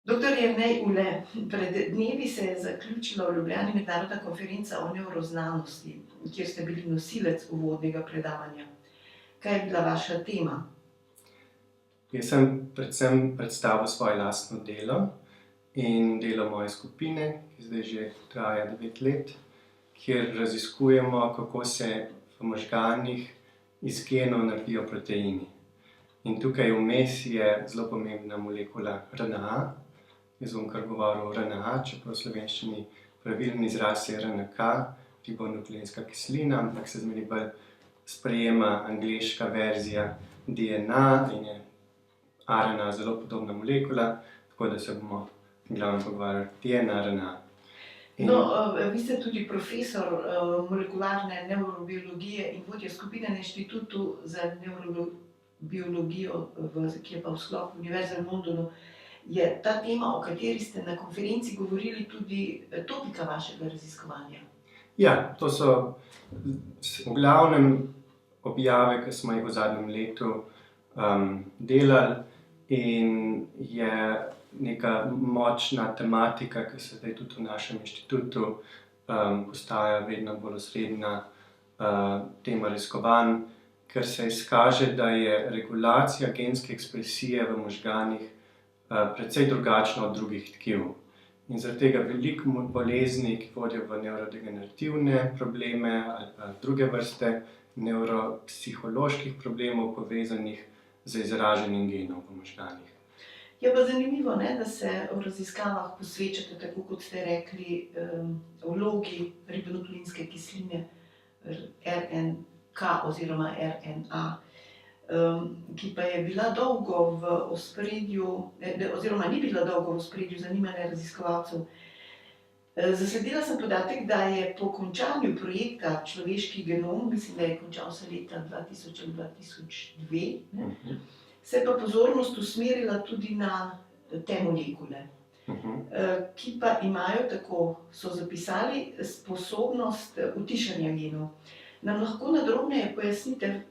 Doktor Jernej Ule, pred dnevi se je zaključila v Ljubljani mednarodna konferenca o nevroznanosti, kjer ste bili nosilec uvodnega predavanja. Kaj je bila vaša tema? Jaz sem predvsem predstavil svoje lastno delo in delo moje skupine, ki zdaj že traja 9 let, kjer raziskujemo, kako se v možganih iz genov naredijo proteini. In tukaj vmes je zelo pomembna molekula RNA. Jaz bom kar govoril o RNA, čeprav v slovenščini pravilni izraz je RNK, ribonukleinska kislina, ampak se zmeri bolj sprejema angleška verzija DNA in je RNA zelo podobna molekula, tako da se bomo glavno pogovarjali DNA, RNA. Vi ste tudi profesor molekularne nevrobiologije in vodja skupine na Inštitutu za nevrobiologijo, ki je pa v sklopu Univerze v Londonu. Je ta tema, o kateri ste na konferenci govorili, tudi topika vašega raziskovanja? Ja, to so v glavnem objave, ki smo jih v zadnjem letu delali, in je neka močna tematika, ki se zdaj tudi v našem inštitutu postaja vedno bolj osrednja tema raziskovanj, ker se izkaže, da je regulacija genske ekspresije v možganih precej drugačna od drugih tkiv. In zaradi tega veliko bolezni, ki vodijo v nevrodegenerativne probleme ali pa druge vrste nevropsiholoških problemov povezanih z izraženim genom v možganih. Je pa zanimivo, da se v raziskavah posvečate, tako kot ste rekli, vlogi ribonukleinske kisline RNK oziroma RNA, ki pa je bila dolgo v ospredju, oziroma ni bila dolgo v ospredju zanimanja raziskovalcev. Zasledila sem podatek, da je po končanju projekta Človeški genom, mislim, da je končal se leta 2000 ali 2002, se pa pozornost usmerila tudi na te molekule, ki pa imajo, tako so zapisali, sposobnost utišanja genov. Nam lahko nadrobneje pojasnite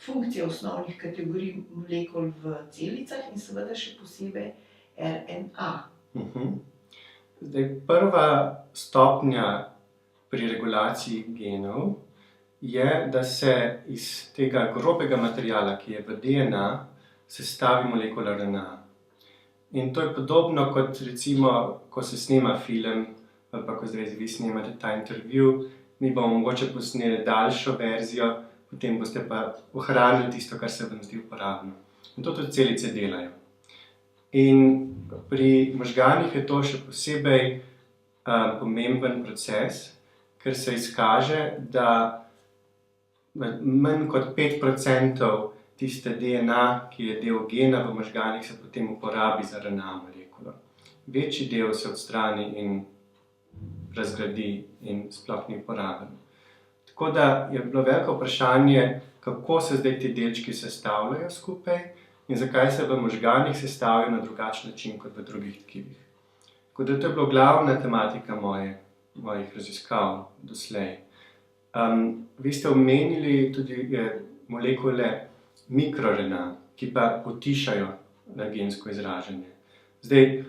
funkcije osnovnih kategorij molekul v celicah in seveda še posebej RNA. Zdaj, prva stopnja pri regulaciji genov je, da se iz tega grobega materiala, ki je v DNA, sestavi molekula RNA. In to je podobno kot recimo, ko se snema film, ali pa ko zdaj vi snemate ta intervju, mi bomo mogoče posneli daljšo verzijo, potem boste pa ohranili tisto, kar se vam zdi uporabno. In to tudi celice delajo. In pri možganih je to še posebej pomemben proces, ker se izkaže, da manj kot 5% tiste DNA, ki je del gena v možganih, se potem uporabi za RNA molekulo. Večji del se odstrani in razgradi in sploh ni uporaben. Tako da je bilo veliko vprašanje, kako se zdaj ti delčki sestavljajo skupaj in zakaj se v možganih sestavljajo na drugačen način kot v drugih tkivih. Tako da to je bila glavna tematika mojih raziskav doslej. Vi ste omenili tudi molekule mikroRNA, ki pa utišajo gensko izražanje. Zdaj,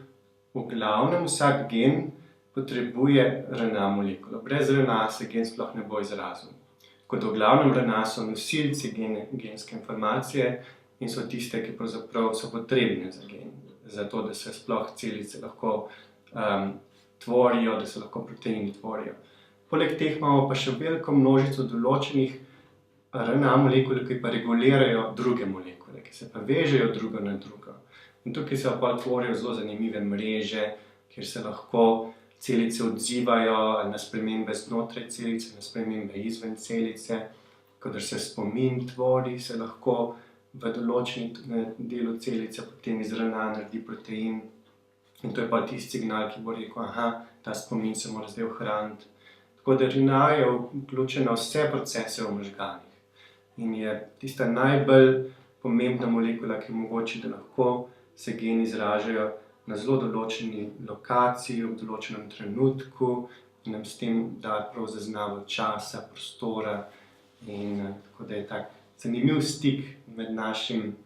v glavnem vsak gen potrebuje RNA molekulo. Brez RNA se gen sploh ne bo izrazil. Tako da v glavnem RNA so nosilci genske informacije in so tiste, ki pravzaprav so potrebne za gen, zato da se sploh celice lahko tvorijo, da se lahko proteini tvorijo. Poleg teh imamo pa še veliko množico določenih RNA molekul, ki pa regulirajo druge molekule, ki se pa vežejo drugo na drugo. In tukaj se pa tvorijo zelo zanimive mreže, kjer se lahko celice odzivajo na spremembe znotraj celice, na spremembe izven celice, kadar se spomin tvori, se lahko v določenem delu celice potem iz RNA naredi protein. In to je pa tisti signal, ki bo rekel, ta spomin se mora zdaj ohraniti. Tako da RNA je vključena v vse procese v možganih. In je tista najbolj pomembna molekula, ki omogoči, da lahko se geni izražajo na zelo določeni lokaciji, v določenem trenutku in nam s tem da prav zaznavo časa, prostora in tako da je tak zanimiv stik med našim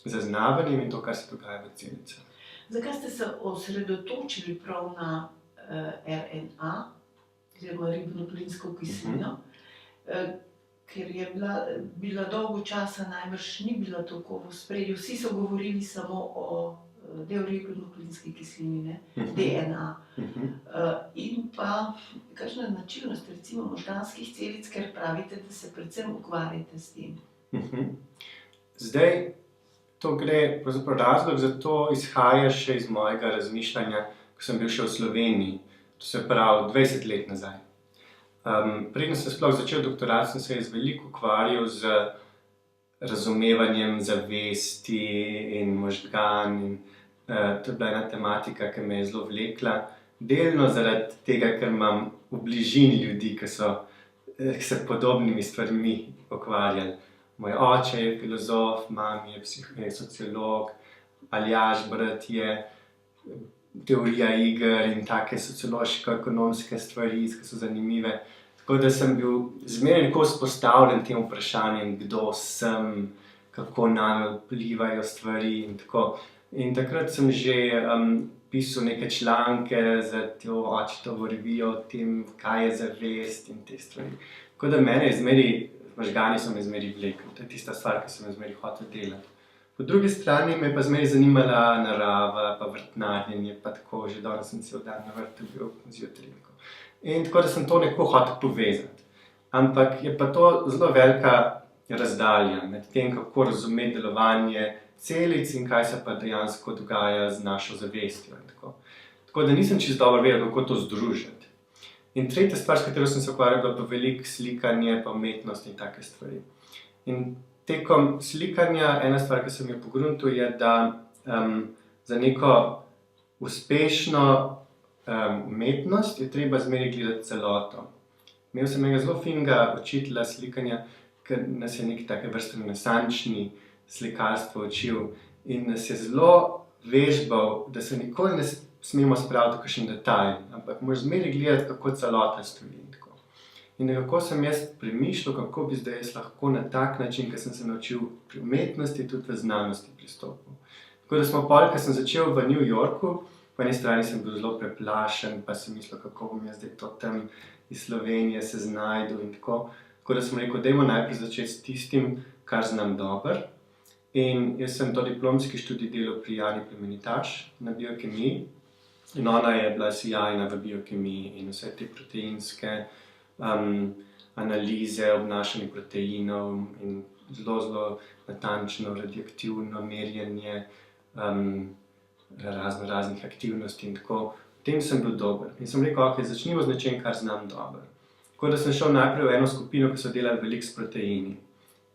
zaznavanjem in to, kar se dogaja v celicah. Zakaj ste se osredotočili prav na RNA, oziroma ribonuklinsko kislino? Ker je bila dolgo časa najbrž ni bila toliko v ospredju. Vsi so govorili samo o deoribonuklinski kislini, ne? DNA. In pa kakšna značilnost recimo možganskih celic, ker pravite, da se predvsem ukvarjate s tem. Zdaj, to gre, pravzaprav razlog za to izhaja še iz mojega razmišljanja, ko sem bil še v Sloveniji, to se pravi 20 let nazaj. Preden sem sploh začel doktorat, sem se veliko ukvarjal z razumevanjem zavesti in možgan in to je bila ena tematika, ki me je zelo vlekla. Delno zaradi tega, ker imam v bližini ljudi, ki so se podobnimi stvarmi ukvarjali. Moj oče je filozof, mama je sociolog, Aljaž, brat je teorija iger in take sociološko-ekonomske stvari, ki so zanimive. Tako da sem bil zmeraj nekako izpostavljen tem vprašanjem, kdo sem, kako name vplivajo stvari in tako. In takrat sem že pisal neke članke za to očetovo revijo o tem, kaj je zavest in te stvari. Tako da možgani so me zmeraj vlekli, to je tista stvar, ki sem jo zmeraj hotel delati. Po drugi strani me je pa zmeraj zanimala narava, pa vrtnarjenje, pa tako, že danes sem cel dan na vrtu bil zjutraj. In tako da sem to nekako hotel povezati. Ampak je pa to zelo velika razdalja med tem, kako razumeti delovanje celic in kaj se pa dejansko dogaja z našo zavestjo. Tako da nisem čisto dobro vedel, kako to združiti. In tretja stvar, s katero sem se ukvarjal, je pa veliko slikanje, pa umetnost in take stvari. In tekom slikanja, ena stvar, ki sem jo pogruntal, je, da za neko uspešno umetnost je treba zmeraj gledati celoto. Imel sem enega zelo finega učitelja slikanja, ker nas je neki take vrste renesančni slikarstvo učil in nas je zelo vežbal, da se nikoli ne smemo spraviti v kakšen detajl, ampak moraš zmeraj gledati, kako celota stoji. In nekako sem jaz premišljal, kako bi zdaj jaz lahko na tak način, ker sem se naučil pri umetnosti, tudi v znanosti pristopil. Tako da smo pol, ko sem začel v New Yorku, po eni strani sem bil zelo preplašen, pa sem mislil, kako bom jaz zdaj to tam iz Slovenije se znajdel in tako. Tako da sem rekel, dajmo najprej začeti s tistim, kar znam dobro. In jaz sem to diplomski študij delal pri Jani Plemenitaš na biokemiji. In ona je bila sijajna v biokemiji in vse te proteinske analize obnašanja proteinov in zelo natančno radioaktivno merjenje raznih aktivnosti in tako. V tem sem bil dober. In sem rekel, ok, začnimo z nečem, kar znam dobro. Tako da sem šel najprej v eno skupino, ki so delali veliko s proteini.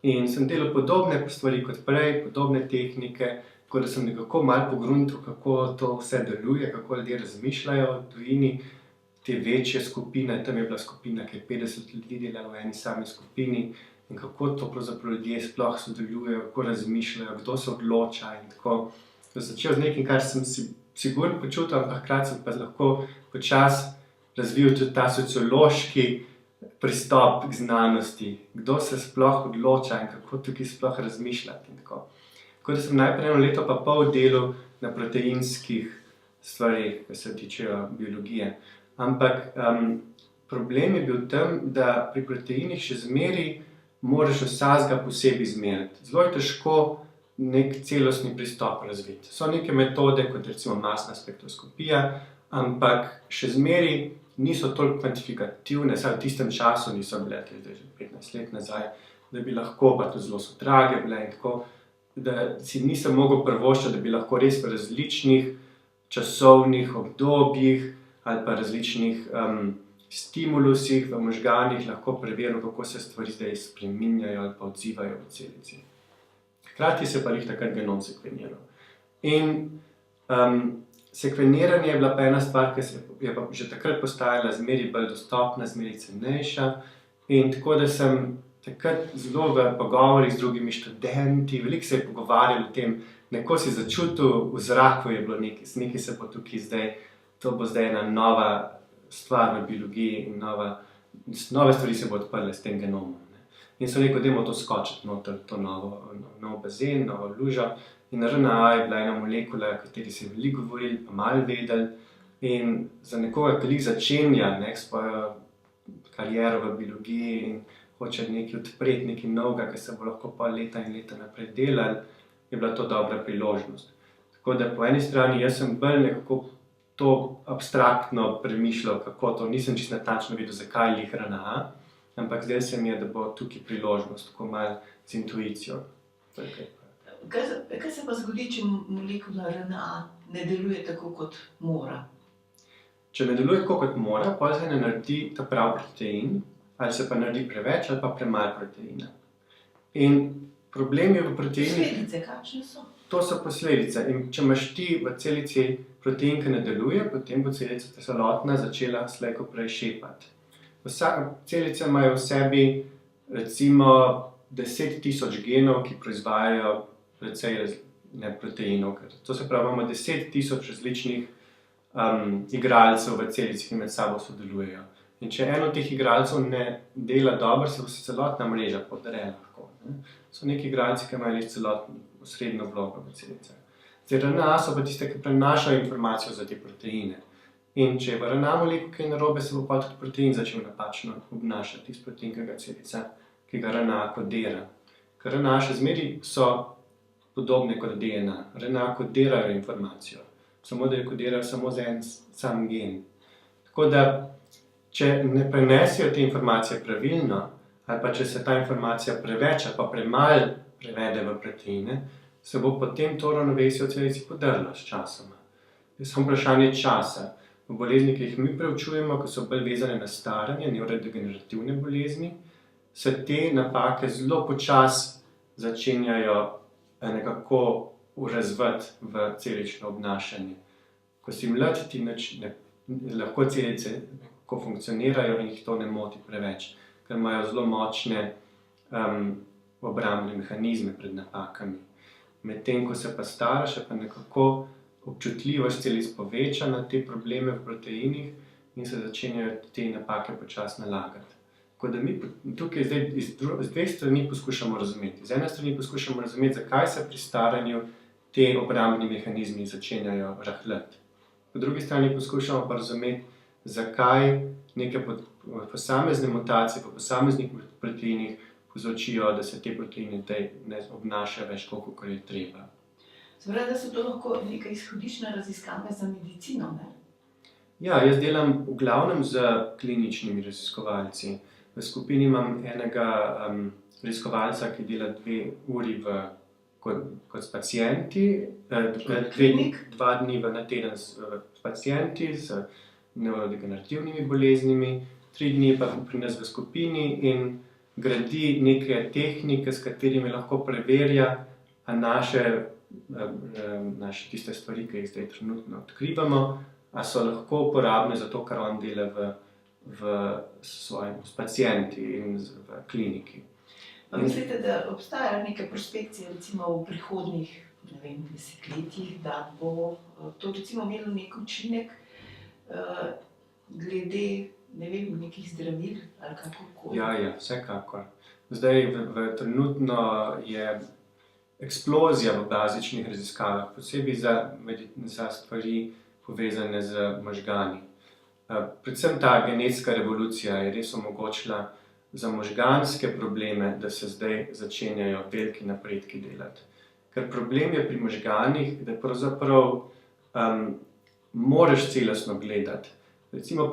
In sem delal podobne stvari kot prej, podobne tehnike, tako da sem nekako malo pogruntal, kako to vse deluje, kako ljudje razmišljajo v tujini. Te večje skupine, tam je bila skupina, ki je 50 ljudi delala v eni sami skupini in kako to pravzaprav ljudje sploh sodelujejo, kako razmišljajo, kdo se odloča in tako. Začel z nekim, kar sem si sigurno počutil, ampak hkrati sem pa lahko počasi razvil tudi ta sociološki pristop k znanosti, kdo se sploh odloča in kako tukaj sploh razmišljati in tako. Tako da sem najprej 1 leto pa pol delal na proteinskih stvarih, ki se tičejo biologije. Ampak problem je bil tam, da pri proteinih še zmeraj moraš vsakega posebej izmeriti. Zelo je težko nek celostni pristop razviti. So neke metode, kot recimo masna spektroskopija, ampak še zmeraj niso toliko kvantifikativne, saj v tistem času niso bile, zdaj že 15 let nazaj, da bi lahko, pa tudi zelo so drage bile in tako, da si nisem mogel privoščiti, da bi lahko res v različnih časovnih obdobjih ali pa različnih stimulusih v možganih lahko preveril, kako se stvari zdaj spreminjajo ali pa odzivajo v celici. Hkrati se pa takrat genom sekveniral. In sekveniranje je bila pa ena stvar, ki je pa že takrat postajala zmeraj bolj dostopna, zmeraj cenejša. In tako da sem takrat zelo v pogovorih z drugimi študenti, veliko se je pogovarjal o tem, neko si začutil, v zraku je bilo nekaj se bo tukaj zdaj, to bo zdaj ena nova stvar v biologiji in nove stvari se bo odprle s tem genomom. In sem rekel, dajmo to skočiti noter, to nov bazen, novo lužo In RNA je bila ena molekula, o kateri se je veliko govorili, pa malo vedeli. In za nekoga, ki začenja svojo kariero v biologiji in hoče nekaj odpreti, nekaj novega, ki se bo lahko pa leta in leta naprej delal, je bila to dobra priložnost. Tako da po eni strani jaz sem bolj nekako to abstraktno premišljal, kako to, nisem čisto natančno videl, zakaj lih RNA, ampak zdaj se mi je, da bo tukaj priložnost, tako malo z intuicijo. Kaj se pa zgodi, če molekula RNA ne deluje tako, kot mora? Če ne deluje tako, kot mora, pa se ne naredi ta pravi protein, ali se pa naredi preveč ali pa premalo proteina. In problem je v proteinih. Posledice, kakšne so? To so posledice. In če imaš ti v celici protein, ki ne deluje, potem bo celica celotna začela slej ko prej šepati. Celice imajo v sebi recimo 10.000 genov, ki proizvajajo precej proteinov. To se pravi, imamo 10.000 različnih igralcev v celici, ki med sabo sodelujejo. In če eno od teh igralcev ne dela dobro, se bo celotna mreža podre lahko. So neki igralci, ki imajo celotno osrednjo vlogo v celicah. RNA so pa tiste, ki prenašajo informacijo za te proteine. In če je v RNA molekuli kaj narobe, se bo pa tudi protein začel napačno obnašati, tisti protein, ki ga RNA kodira. Ker RNA še zmeraj so podobne kot DNA. RNA kodirajo informacijo, samo da jo kodirajo samo za en sam gen. Tako da, če ne prenesijo te informacije pravilno, ali pa če se ta informacija preveč ali pa premalo prevede v proteine, se bo potem to ravnovesje v celici podrlo s časoma. Je samo vprašanje časa. V bolezni, ki jih mi preučujemo, ki so bolj vezane na staranje, nevrodegenerativne bolezni, se te napake zelo počasi začenjajo nekako razviti v celično obnašanje. Ko si mlad, ti lahko celice funkcionirajo in jih to ne moti preveč, ker imajo zelo močne obrambne mehanizme pred napakami. Medtem, ko se pa staraš, je pa nekako občutljivost celic poveča na te probleme v proteinih in se začenjajo te napake počasi nalagati. Tako da mi tukaj zdaj z dveh strani poskušamo razumeti. Z ene strani poskušamo razumeti, zakaj se pri staranju te obrambni mehanizmi začenjajo rahljati. Po drugi strani poskušamo pa razumeti, zakaj neke posamezne mutacije po posameznih proteinih povzročijo, da se te proteine ne obnašajo več, koliko je treba. Zvrati, da so to lahko neka izhodiščna raziskave za medicino, ne? Ja, jaz delam v glavnem z kliničnimi raziskovalci. V skupini imam enega raziskovalca, ki dela 2 uri kot s pacienti, 2 dni na teden s pacienti z nevrodegenerativnimi boleznimi, 3 dni pa pri nas v skupini in gradi neke tehnike, s katerimi lahko preverja naše tiste stvari, ki jih zdaj trenutno odkrivamo, a so lahko uporabne za to, kar on dela s pacienti in v kliniki. Pa mislite, da obstajajo neke prospekcije recimo v prihodnjih, ne vem, desetletjih, da bo to recimo imelo nek učinek glede, ne vem, nekih zdravil ali kakorkoli? Ja, vsekakor. Zdaj trenutno je eksplozija v bazičnih raziskavah, posebej za stvari povezane z možgani. Predvsem ta genetska revolucija je res omogočila za možganske probleme, da se zdaj začenjajo veliki napredki delati. Ker problem je pri možganih, da pravzaprav moraš celostno gledati. Recimo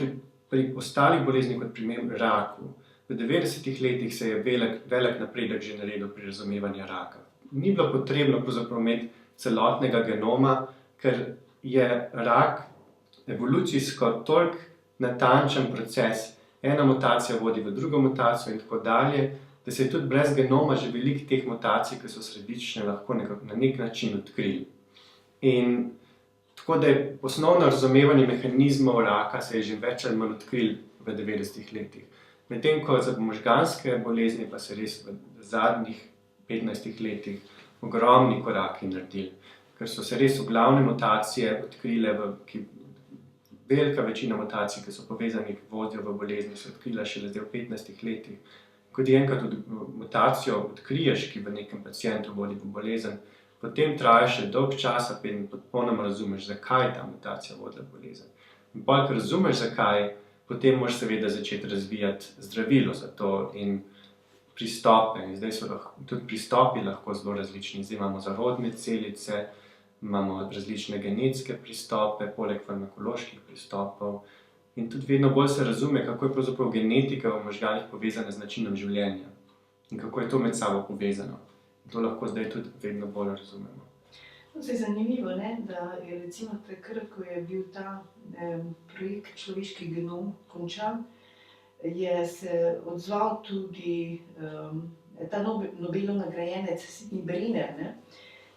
pri ostalih boleznih, kot primer raku, v 90-ih letih se je velik napredek že naredil pri razumevanju raka. Ni bilo potrebno pravzaprav imeti celotnega genoma, ker je rak evolucijsko toliko natančen proces, ena mutacija vodi v drugo mutacijo in tako dalje, da se je tudi brez genoma že veliko teh mutacij, ki so središčne, lahko na nek način odkrili. In tako da je osnovno razumevanje mehanizmov raka se je že več ali manj odkril v 90-ih letih. Medtem ko za možganske bolezni pa se res v zadnjih 15 letih ogromni koraki naredili, ker so se res v glavne mutacije odkrile, velika večina mutacij, ki so povezani vodijo v bolezni, se odkrila šele zdaj v 15 letih. Ko ti enkrat mutacijo odkriješ, ki v nekem pacientu vodi v bolezen, potem traja še dolg časa, preden popolnoma razumeš, zakaj je ta mutacija vodila bolezen. In potem, ko razumeš, zakaj, potem moraš seveda začeti razvijati zdravilo za to in pristope. In zdaj so tudi pristopi lahko zelo različni. Zdaj imamo zarodne celice, imamo različne genetske pristope, poleg farmakoloških pristopov. In tudi vedno bolj se razume, kako je pravzaprav genetika v možganih povezana z načinom življenja in kako je to med sabo povezano. In to lahko zdaj tudi vedno bolj razumemo. To je zanimivo, ne? Da je recimo takrat, ko je bil ta projekt Človeški genom končan, je se odzval tudi ta Nobelov nagrajenec Sidney Brenner, ne?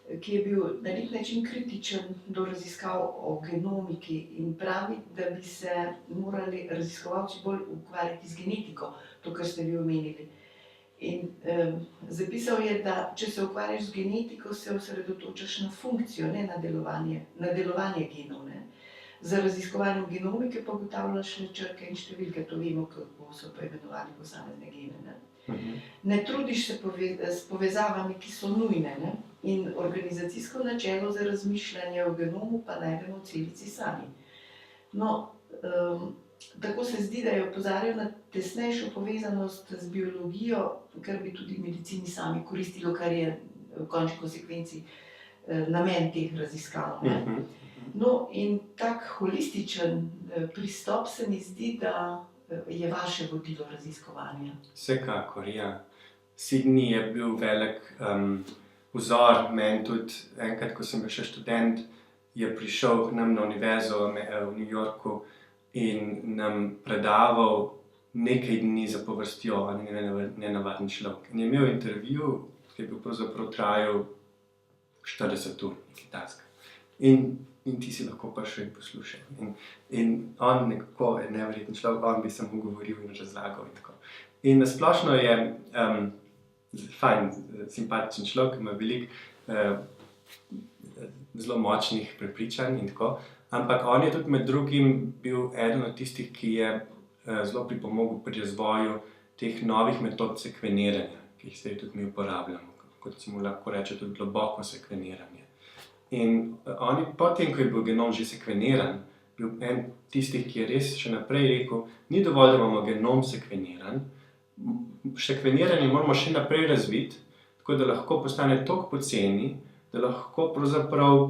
Ki je bil na nek način kritičen do raziskav o genomiki in pravi, da bi se morali raziskovalci bolj ukvarjati z genetiko, to, kar ste vi omenili. In zapisal je, da če se ukvarjaš z genetiko, se osredotočaš na funkcijo, ne na delovanje genov. Ne. Za raziskovanjem genomike pa ugotavljaš le črke in številke, to vemo, kako so poimenovali posamezne gene. Ne. Ne trudiš se s povezavami, ki so nujne, ne. In organizacijsko načelo za razmišljanje o genomu pa najdemo v celici sami. No, tako se zdi, da je opozarjal na tesnejšo povezanost z biologijo, kar bi tudi medicini sami koristilo, kar je v končni konsekvenci namen teh raziskav. Ne? No, in tak holističen pristop se mi zdi, da je vaše vodilo raziskovanja. Vsekakor, ja. Sidney je bil velik vzor, meni tudi enkrat, ko sem bil še študent, je prišel k nam na univerzo v New Yorku in nam predaval nekaj dni zapovrstjo, on je nenavaden človek. In je imel intervju, ki je bil pravzaprav trajal 40 ur, nekaj takega. In ti si lahko prišel in poslušal. In on nekako je neverjeten človek, on bi samo govoril in razlagal in tako. In nasplošno je fajn, simpatičen človek, ima veliko zelo močnih prepričanj in tako. Ampak on je tudi med drugim bil eden od tistih, ki je zelo pripomogel pri razvoju teh novih metod sekveniranja, ki jih zdaj tudi mi uporabljamo, kot se mu lahko reče tudi globoko sekveniranje. In on je potem, ko je bil genom že sekveniran, bil en tistih, ki je res še naprej rekel, ni dovolj, da imamo genom sekveniran, sekveniranje moramo še naprej razviti, tako da lahko postane toliko poceni, da lahko pravzaprav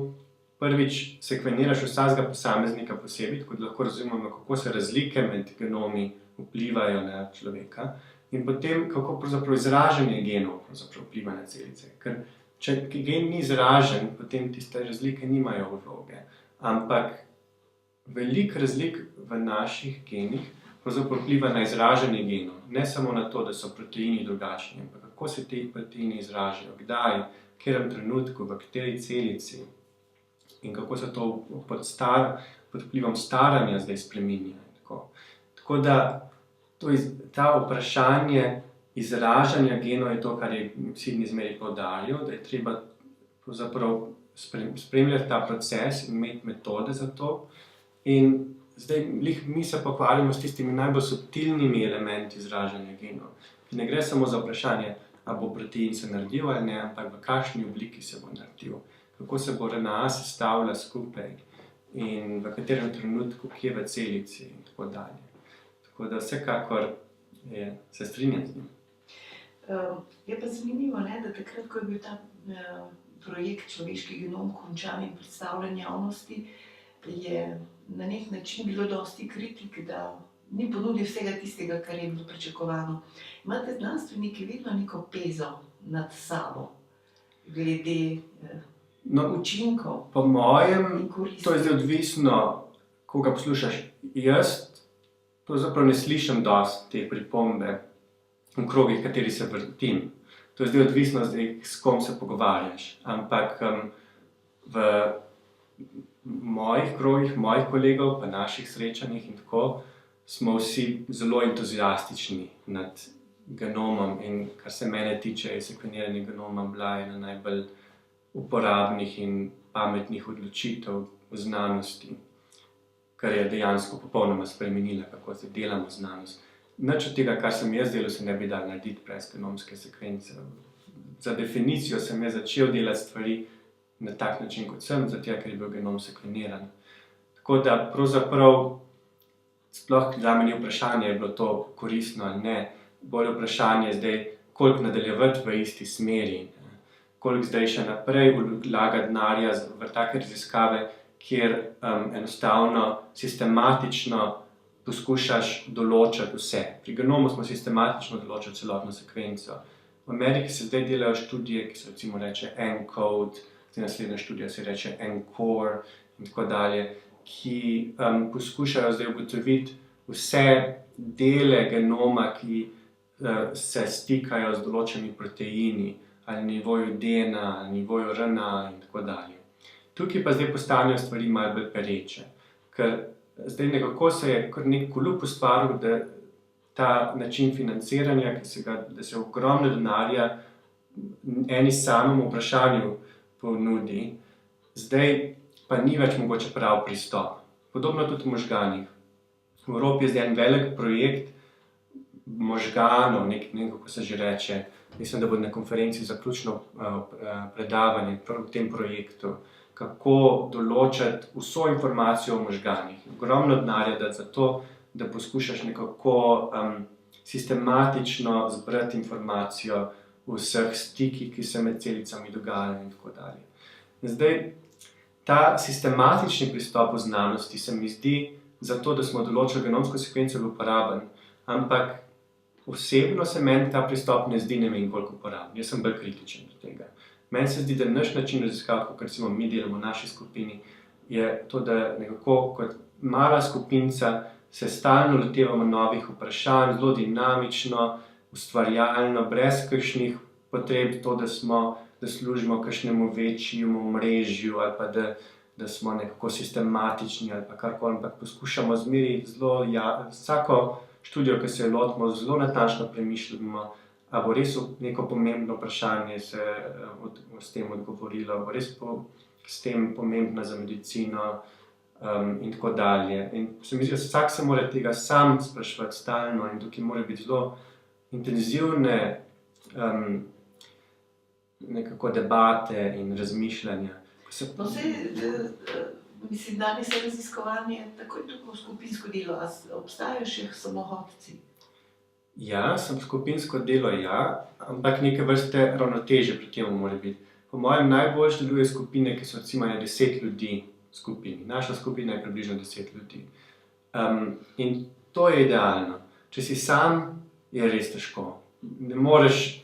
prvič sekveniraš vsakega posameznika posebej, tako da lahko razumemo, kako se razlike med genomi vplivajo na človeka in potem, kako pravzaprav izražanje genov pravzaprav vpliva na celice. Ker če gen ni izražen, potem tiste razlike nimajo vloge. Ampak veliko razlik v naših genih pravzaprav vpliva na izražanje genov. Ne samo na to, da so proteini drugačni, ampak kako se ti proteini izražajo, kdaj, v katerem trenutku, v kateri celici in kako se to pod vplivom staranja zdaj spreminja. Tako da ta vprašanje izražanja genov je to, kar je Sidney zmeraj poudaril, da je treba pravzaprav spremljati ta proces in imeti metode za to. In zdaj mi se pokvarjamo s tistimi najbolj subtilnimi elementi izražanja genov. Ne gre samo za vprašanje, ali bo protein se naredil ali ne, ampak v kakšni obliki se bo naredil, kako se bo RNA sestavila skupaj in v katerem trenutku, kje v celici in tako dalje. Tako da vsekakor se strinjam z njim. Je pa zanimivo, ne, da takrat, ko je bil ta projekt Človeški genom končan in predstavljen javnosti, je na nek način bilo dosti kritik, da ni ponudil vsega tistega, kar je bilo pričakovano. Imate znanstveniki vedno neko pezo nad sabo, glede učinkov po mojem, in koristi? To je zdaj odvisno, koga poslušaš. Jaz pravzaprav ne slišim dosti te pripombe v krogih, kateri se vrtim. To je zdaj odvisno, s kom se pogovarjaš. Ampak v mojih krogih, mojih kolegov, pa naših srečanjih in tako, smo vsi zelo entuziastični nad genomom in kar se mene tiče, je sekveniranje genoma bila ena najbolj uporabnih in pametnih odločitev v znanosti, kar je dejansko popolnoma spremenila, kako se delamo znanost. Nič od tega, kar sem jaz delal, se ne bi dal narediti brez genomske sekvence. Za definicijo sem jaz začel delati stvari na tak način kot sem, zato ker je bil genom sekveniran. Tako da pravzaprav sploh zame ni vprašanje, je bilo to koristno ali ne. Bolj vprašanje zdaj, koliko nadaljevati v isti smeri, koliko zdaj še naprej vlaga denarja v take raziskave, kjer enostavno sistematično poskušaš določiti vse. Pri genomu smo sistematično določili celotno sekvenco. V Ameriki se zdaj delajo študije, ki se recimo reče ENCODE, zdaj naslednja študija se reče ENCORE in tako dalje, ki poskušajo zdaj ugotoviti vse dele genoma, ki se stikajo z določenimi proteini, ali nivoju DNA, ali nivoju RNA in tako dalje. Tukaj pa zdaj postanejo stvari malo bolj pereče, ker zdaj nekako se je kar nek kalup ustvaril, da ta način financiranja, da se ogromno denarja eni samemu vprašanju ponudi, zdaj pa ni več mogoče prav pristop. Podobno tudi v možganih. V Evropi je zdaj en velik projekt možganov, ne vem, kako se že reče, mislim, da bo na konferenci zaključno predavanje v tem projektu, kako določiti vso informacijo o možganih. Ogromno denarja dati za to, da poskušaš nekako sistematično zbrati informacijo o vseh stikih, ki se med celicami dogajajo in tako dalje. In zdaj, ta sistematični pristop v znanosti se mi zdi zato, da smo določili genomsko sekvenco uporaben, ampak osebno se meni ta pristop ne zdi ne vem koliko uporaben. Jaz sem bolj kritičen do tega. Meni se zdi, da naš način raziskav, kot recimo mi delamo v naši skupini, je to, da nekako kot mala skupinca se stalno lotevamo novih vprašanj, zelo dinamično, ustvarjalno, brez kakšnih potreb to, da služimo kakšnemu večjemu mrežju ali pa da smo nekako sistematični ali pa karkoli, ampak poskušamo zmeri zelo, vsako študijo, ki se jo lotimo, zelo natančno premišljamo, a bo res neko pomembno vprašanje se s tem odgovorilo, bo res s tem pomembna za medicino in tako dalje. In se mi zdi, da vsak se mora tega sam spraševati stalno in tukaj mora biti zelo intenzivne nekako debate in razmišljanja. No, mislim, danes je raziskovanje tako in tako skupinsko delo, a obstajajo še samohodci? Ja, skupinsko delo, ja, ampak neke vrste ravnotežje pri tem mora biti. Po mojem najboljše deluje skupine, ki so recimo 10 ljudi v skupini. Naša skupina je približno 10 ljudi. In to je idealno. Če si sam, je res težko. Ne moreš,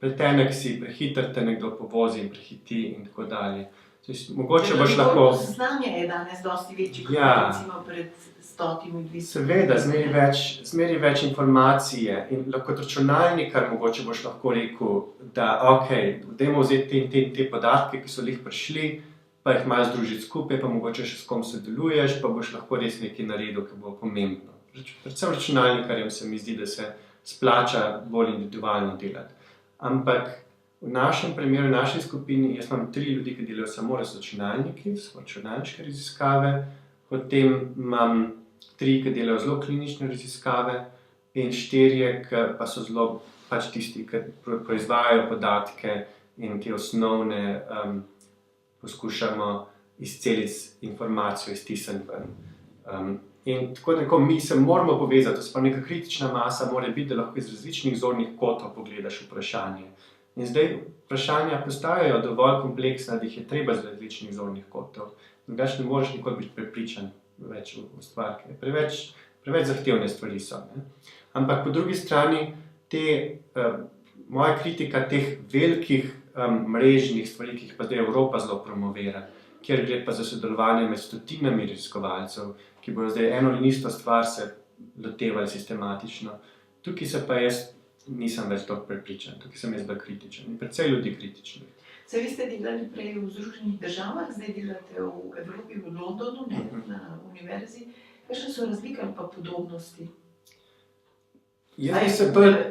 pretenek si, prehiter te nekdo povozi in prehiti in tako dalje. Mogoče boš lahko... Znanje je danes dosti večji, kot recimo pred 100-200. Seveda, zmeri več informacije in kot računalnikar mogoče boš lahko rekel, da dajmo vzeti te podatke, ki so lih prišli, pa jih malo združiti skupaj, pa mogoče še s kom sodeluješ, pa boš lahko res nekaj naredil, ki bo pomembno. Predvsem računalnikarjem se mi zdi, da se splača bolj individualno delati. Ampak v našem primeru, v naši skupini, jaz imam 3 ljudi, ki delajo samo z računalniki, so računalniške raziskave, potem imam 3, ki delajo zelo klinične raziskave in 4, ki pa so zelo pač tisti, ki proizvajajo podatke in te osnovne poskušamo izceliti informacijo, iztisniti ven. In tako mi se moramo povezati, to se pravi neka kritična masa mora biti, da lahko iz različnih zornih kotov pogledaš vprašanje. In zdaj vprašanja postajajo dovolj kompleksna, da jih je treba z različnih zornih kotov. Drugače ne moreš nikoli biti prepričan več v stvar, ker preveč zahtevne stvari so. Ne? Ampak po drugi strani moja kritika teh velikih mrežnih stvari, ki jih pa zdaj Evropa zelo promovira, kjer gre pa za sodelovanje med stotinami raziskovalcev, ki bodo zdaj eno in isto stvar se lotevali sistematično. Tukaj se pa jaz nisem več toliko prepričan, tukaj sem jaz bolj kritičen in precej ljudi kritičnih. Se vi ste delali prej v Združenih državah, zdaj delate v Evropi, v Londonu, na univerzi. Kakšne so razlike ali pa podobnosti?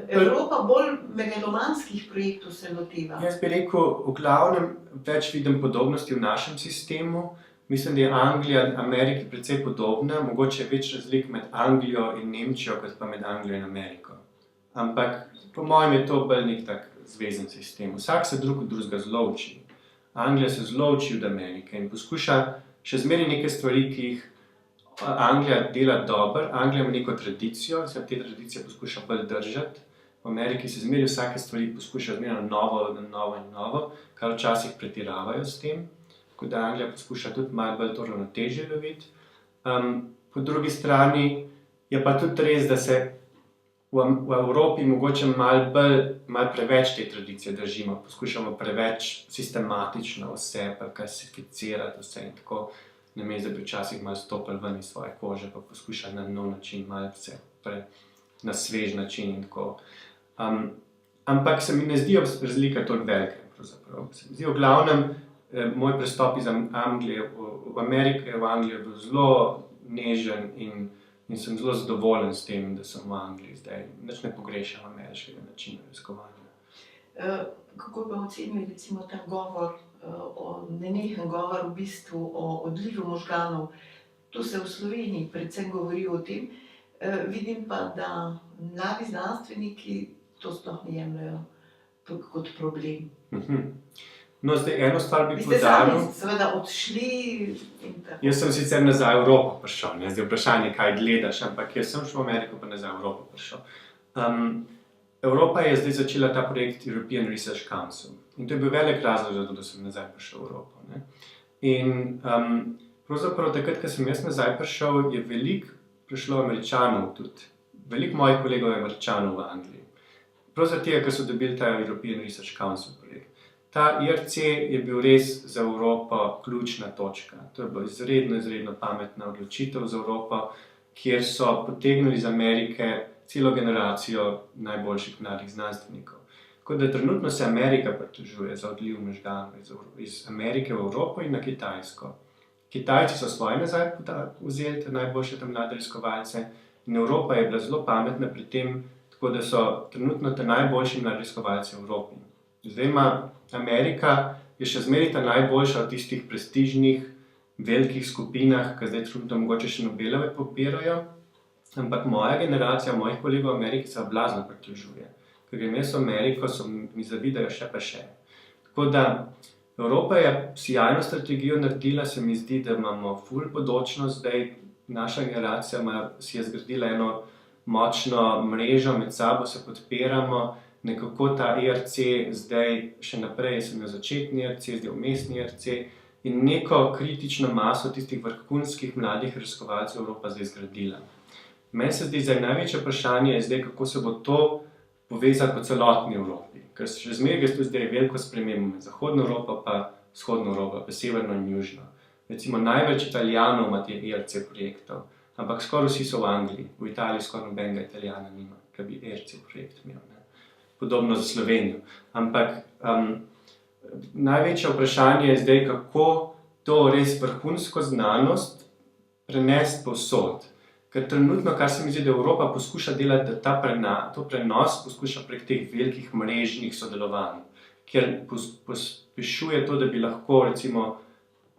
Evropa bolj megalomanskih projektov se loteva? Jaz bi rekel, v glavnem več vidim podobnosti v našem sistemu. Mislim, da je Anglija in Amerika precej podobna, mogoče več razlik med Anglijo in Nemčijo, kot pa med Anglijo in Ameriko. Ampak po mojem je to bolj nek tak zvezen sistem. Vsak se drug od drugega zelo uči. Anglija se zelo uči od Amerike in poskuša še zmeraj neke stvari, ki jih Anglija dela dobro. Anglija ima neko tradicijo, se te tradicije poskuša bolj držati. V Ameriki se zmeraj vsake stvari poskuša zmeraj na novo, kar včasih pretiravajo s tem. Tako da Anglija poskuša tudi malo bolj to ravnotežje loviti. Po drugi strani je pa tudi res, da se v Evropi mogoče malo preveč te tradicije držimo. Poskušamo preveč sistematično vse, pa klasificirati vse in tako, namesto da bi včasih malo stopili ven iz svoje kože, pa poskušali na nov način, malo vse na svež način in tako. Ampak se mi ne zdijo razlike toliko velike, pravzaprav. Se mi zdi v glavnem, moj prestop iz Anglije v Anglijo je bil zelo nežen in sem zelo zadovoljen s tem, da sem v Angliji zdaj. Nič ne pogrešam ameriškega načina raziskovanja. Kako bi ocenili recimo ta govor, nenehen govor v bistvu o odlivu možganov? To se v Sloveniji predvsem govori o tem. Vidim pa, da mladi znanstveniki to sploh ne jemljajo kot problem. No, zdaj eno stvar bi Vi ste poudaril. sami seveda odšli in tako. Jaz sem sicer nazaj v Evropo prišel, ne? Zdaj vprašanje, kaj gledaš, ampak jaz sem šel v Ameriko, pa nazaj v Evropo prišel. Evropa je zdaj začela ta projekt European Research Council in to je bil velik razlog za to, da sem nazaj prišel v Evropo. Ne? In pravzaprav takrat, ko sem jaz nazaj prišel, je veliko prišlo Američanov tudi. Veliko mojih kolegov je Američanov v Angliji. Prav zaradi tega, ker so dobili ta European Research Council projekt. Ta IRC je bil res za Evropo ključna točka. To je bila izredno pametna odločitev za Evropo, kjer so potegnili iz Amerike celo generacijo najboljših mladih znanstvenikov. Tako da trenutno se Amerika pritožuje za odliv možganov iz Amerike v Evropo in na Kitajsko. Kitajci so svoje nazaj vzeli, te najboljše te mlade raziskovalce, in Evropa je bila zelo pametna pri tem, tako da so trenutno te najboljši mladi raziskovalci v Evropi. Zdaj ima Amerika je še zmeraj ta najboljša v tistih prestižnih, velikih skupinah, ki zdaj trenutno mogoče še Nobelove pobirajo, ampak moja generacija, mojih kolegov v Ameriki se blazno pritožuje. Ker grem jaz v Ameriko, mi zavidajo še pa še. Tako da Evropa je sijajno strategijo naredila, se mi zdi, da imamo ful bodočnost zdaj. Naša generacija si je zgradila eno močno mrežo, med sabo se podpiramo, nekako ta IRC zdaj še naprej, sem na začetni IRC, zdaj vmesni IRC in neko kritično maso tistih vrhunskih mladih raziskovalcev Evropa zdaj zgradila. Meni se zdi zdaj največje vprašanje je zdaj, kako se bo to povezati po celotni Evropi, ker se še zmeraj gre tu zdaj veliko spremembo med Zahodno Evropo pa Vzhodno Evropo, pa Severno in Južno. Recimo največ Italijanov ima te IRC projektov, ampak skoraj vsi so v Angliji, v Italiji skoraj nobenega Italijana nima, ki bi IRC projekt imel. Podobno za Slovenijo. Ampak največje vprašanje je zdaj, kako to res vrhunsko znanost prenesti povsod. Ker trenutno, kar se mi zdi, da Evropa poskuša delati, da to prenos poskuša prek teh velikih mrežnih sodelovanj, kjer pospešuje to, da bi lahko recimo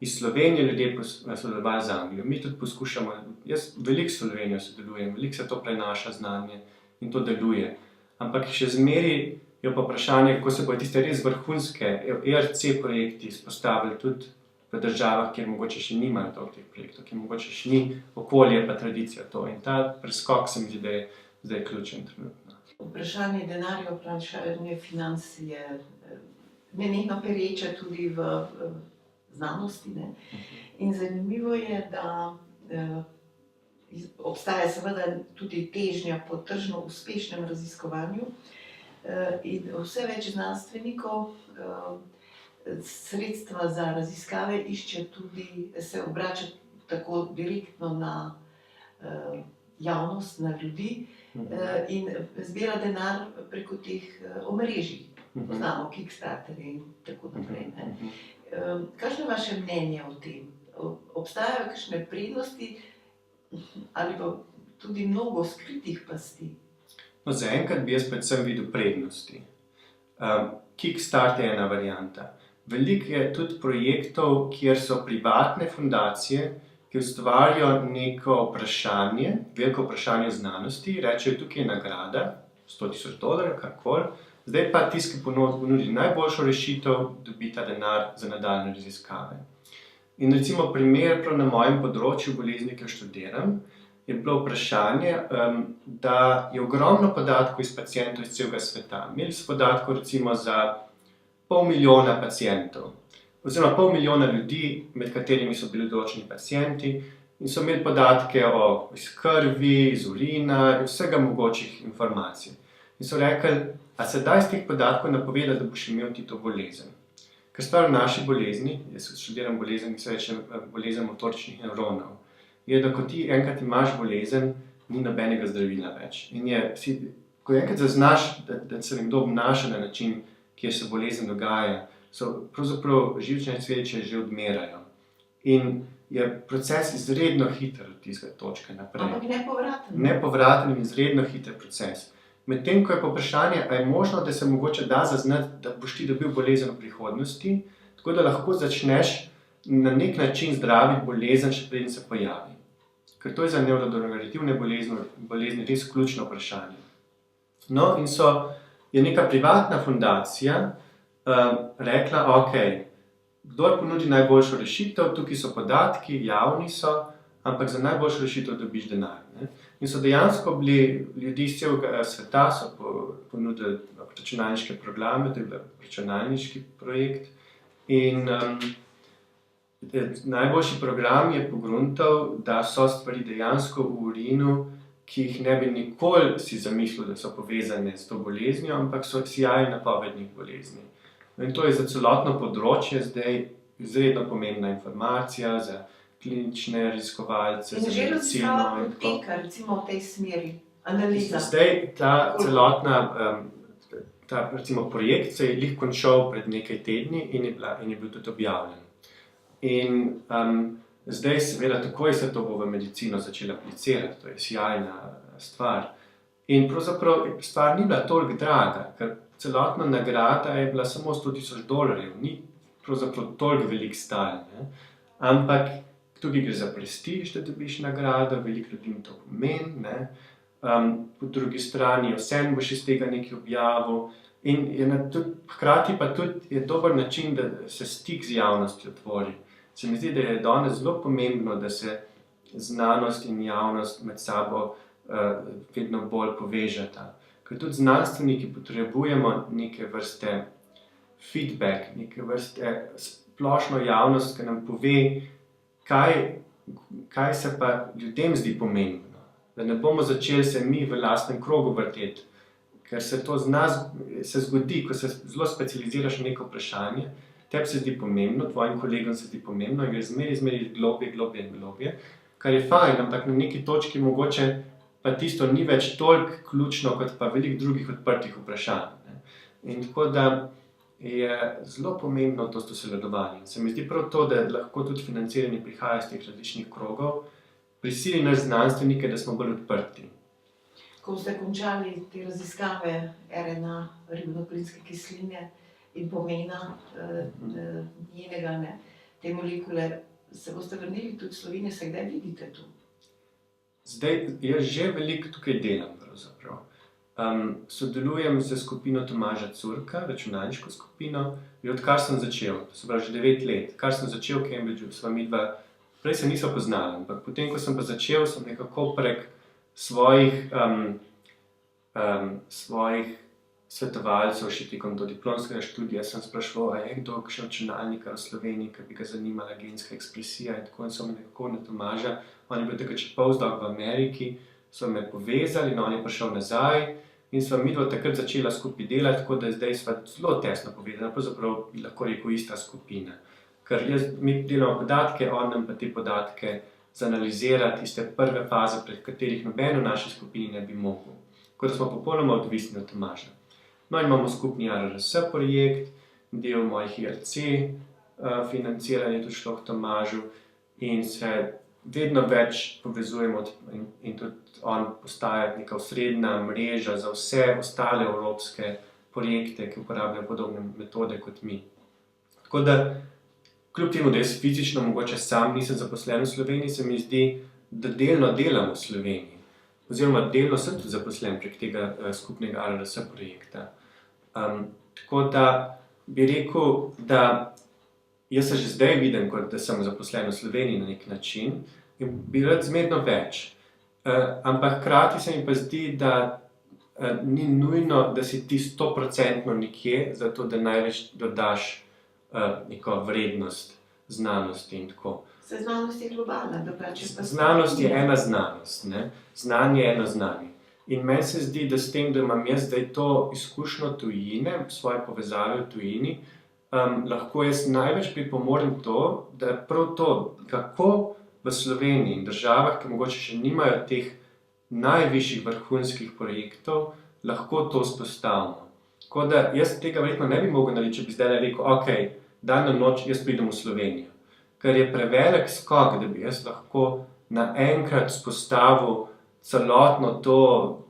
iz Slovenije ljudje sodelovali z Anglijo. Mi tudi poskušamo, jaz veliko s Slovenijo sodelujem, veliko se to prenaša znanje in to deluje. Ampak še zmeraj je pa vprašanje, kako se bodo tiste res vrhunske IRC projekti izpostavili tudi v državah, kjer mogoče še nimajo toliko teh projektov, kjer mogoče še ni okolje pa tradicija to. In ta preskok se mi zdi, da je zdaj ključen trenutno. Vprašanje denarja, vprašanje financ je nenehno pereče tudi v znanosti. Ne? In zanimivo je, da obstaja seveda tudi težnja po tržno uspešnem raziskovanju in vse več znanstvenikov sredstva za raziskave išče tudi, se obrača tako direktno na javnost, na ljudi in zbira denar preko teh omrežij. Poznamo Kickstarter in tako naprej. Kakšno je vaše mnenje o tem? Obstajajo kakšne prednosti ali pa tudi mnogo skritih pasti? No, zaenkrat bi jaz predvsem videl prednosti. Kickstarter je ena varianta. Veliko je tudi projektov, kjer so privatne fundacije, ki ustvarijo neko vprašanje, veliko vprašanje znanosti, rečejo, tukaj je nagrada, $100,000, karkoli, Zdaj pa tisti, ki ponudi najboljšo rešitev, dobi ta denar za nadaljnje raziskave. In recimo primer prav na mojem področju bolezni, ki jo študiram, je bilo vprašanje, da je ogromno podatkov iz pacientov iz celega sveta. Imeli so podatkov recimo za 500 000 pacientov, oziroma 500 000 ljudi, med katerimi so bili določeni pacienti, in so imeli podatke iz krvi, iz urina, vsega mogočih informacij. In so rekli, a se da iz teh podatkov napovedati, da boš imel ti to bolezen. Ker stvar v naši bolezni, jaz študiram bolezen, ki se reče bolezen motoričnih nevronov, je, da ko ti enkrat imaš bolezen, ni nobenega zdravila več. In ko enkrat zaznaš, da se nekdo obnaša na način, kjer se bolezen dogaja, so pravzaprav živčne celice že odmerajo. In je proces izredno hiter od tiste točke naprej. Ampak nepovraten. Nepovraten in izredno hiter proces. Medtem ko je pa vprašanje, a je možno, da se mogoče da zaznati, da boš ti dobil bolezen v prihodnosti, tako da lahko začneš na nek način zdraviti bolezen, še preden se pojavi. Ker to je za nevrodegenerativne bolezni res ključno vprašanje. No, in je neka privatna fundacija rekla, ok, kdor ponudi najboljšo rešitev, tukaj so podatki, javni so, ampak za najboljšo rešitev dobiš denar. Ne? In so dejansko bili ljudi iz celega sveta, so ponudili računalniške programe, to je bil računalniški projekt. In najboljši program je pogruntal, da so stvari dejansko v urinu, ki jih ne bi nikoli si zamislil, da so povezane s to boleznijo, ampak so sijaj napovednih bolezni. In to je za celotno področje zdaj izredno pomembna informacija za klinične raziskovalce, za medicino. In že raziskava poteka, recimo v tej smeri, analiza. Zdaj ta celotna recimo projekt se je glih končal pred nekaj tedni in je bil tudi objavljen. In zdaj seveda takoj se to bo v medicino začela aplicirati, to je sijajna stvar. In pravzaprav stvar ni bila toliko draga, ker celotna nagrada je bila samo $100,000, ni pravzaprav toliko velik stal. Ampak tukaj gre za prestiž, da dobiš nagrado, veliko ljudi to pomeni. Po drugi strani vseeno boš iz tega nekaj objavil. In hkrati pa tudi je dober način, da se stik z javnostjo tvori. Se mi zdi, da je danes zelo pomembno, da se znanost in javnost med sabo vedno bolj povežeta. Ker tudi znanstveniki potrebujemo neke vrste feedback, neke vrste splošno javnost, ki nam pove, kaj se pa ljudem zdi pomembno. Da ne bomo začeli se mi v lastnem krogu vrteti, ker se to se zgodi, ko se zelo specializiraš na neko vprašanje, tebi se zdi pomembno, tvojim kolegom se zdi pomembno in gre zmeri globje, kar je fajn, ampak na neki točki mogoče pa tisto ni več toliko ključno, kot pa veliko drugih odprtih vprašanj. In tako da je zelo pomembno to sodelovanje. Se mi zdi prav to, da lahko tudi financiranje prihaja iz teh različnih krogov, prisili nas znanstvenike, da smo bolj odprti. Ko ste končali te raziskave RNA, ribonukleinske kisline in pomena njenega, te molekule, se boste vrnili tudi v Slovenijo, se kdaj vidite tu? Zdaj, jaz že veliko tukaj delam pravzaprav. Sodelujem z skupino Tomaža Curka, računalniško skupino, odkar sem začel, to se pravi že 9 let, kar sem začel v Cambridgeu, sva midva, prej se nisva poznala, ampak potem, ko sem pa začel, sem nekako prek svojih svetovalcev, še tekom do diplomskega študija, sem spraševal, a je kdo kakšen računalnika v Sloveniji, ki bi ga zanimala genska ekspresija in tako, in so me nekako na Tomaža, on je bil takrat še postdoc v Ameriki, so me povezali in on je prišel nazaj in sva midva takrat začela skupaj delati, tako da zdaj sva zelo tesno povezana, pravzaprav lahko rekel ista skupina. Ker mi delamo podatke, on nam pa te podatke zanalizira tiste prve faze, pred katerih noben v naši skupini ne bi mogel. Tako da smo popolnoma odvisni od Tomaža. No, in imamo skupni RRS projekt, del mojih IRC financiranja tudi šlo k Tomažu in se vedno več povezujemo in tudi on postaja neka osrednja mreža za vse ostale evropske projekte, ki uporabljajo podobne metode kot mi. Tako da, kljub temu, da jaz fizično mogoče sam nisem zaposlen v Sloveniji, se mi zdi, da delno delam v Sloveniji. Oziroma delno sem tudi zaposlen prek tega skupnega RRS projekta. Tako da bi rekel, da jaz se že zdaj vidim, kot da sem zaposlen v Sloveniji na nek način in bi rad zmerno več. Ampak hkrati se mi pa zdi, da ni nujno, da si ti 100% nekje, zato da največ dodaš neko vrednost znanosti in tako. Se znanost je globalna, drugače pa... Znanost je ena znanost, ne? Znanje je eno znanje. In meni se zdi, da s tem, da imam jaz zdaj to izkušnjo tujine, svoje povezave v tujini, lahko jaz največ pripomorem to, da prav to, kako v Sloveniji in državah, ki mogoče še nimajo teh najvišjih vrhunskih projektov, lahko to vzpostavimo. Tako da jaz tega verjetno ne bi mogel narediti, če bi zdaj rekel, ok, dan na noč jaz pridem v Slovenijo. Ker je prevelik skok, da bi jaz lahko naenkrat vzpostavil celotno to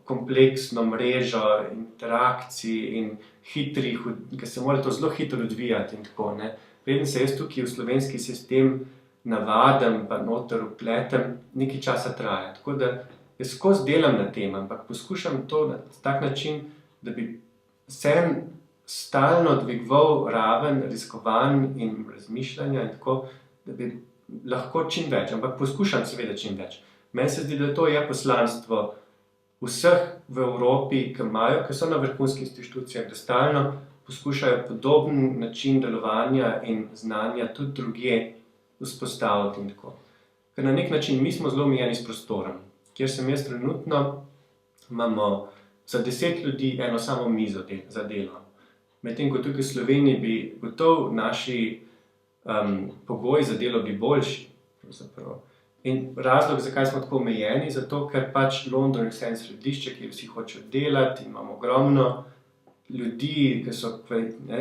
kompleksno mrežo interakcij in hitrih, ker se mora to zelo hitro odvijati in tako, ne. Preden se jaz tukaj v slovenski sistem navadim, pa noter vpletem, nekaj časa traja. Tako da jaz skozi delam na tem, ampak poskušam to na tak način, da bi vsem stalno dvigoval raven raziskovanj in razmišljanja in tako, da bi lahko čim več, ampak poskušam seveda čim več. Meni se zdi, da to je poslanstvo vseh v Evropi, ki so na vrhunskih inštitucijah, da stalno poskušajo podoben način delovanja in znanja tudi drugje vzpostaviti in tako. Ker na nek način mi smo zelo omejeni s prostorom. Kjer sem jaz trenutno, imamo za 10 ljudi eno samo mizo za delo. Medtem ko tukaj v Sloveniji bi gotovo naši pogoji za delo bi boljši. Pravzaprav. In razlog, zakaj smo tako omejeni, zato ker pač London je vseeno središče, kjer vsi hočejo delati in imamo ogromno ljudi, ki so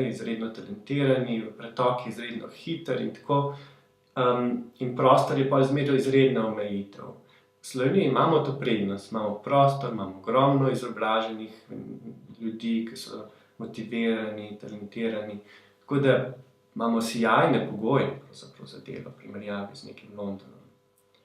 izredno talentirani, pretok je izredno hiter in tako. In prostor je pa zmeraj izredna omejitev. V Sloveniji imamo to prednost, imamo prostor, imamo ogromno izobraženih ljudi, ki so motivirani, talentirani. Tako da imamo sijajne pogoje za delo v primerjavi z nekim Londonom.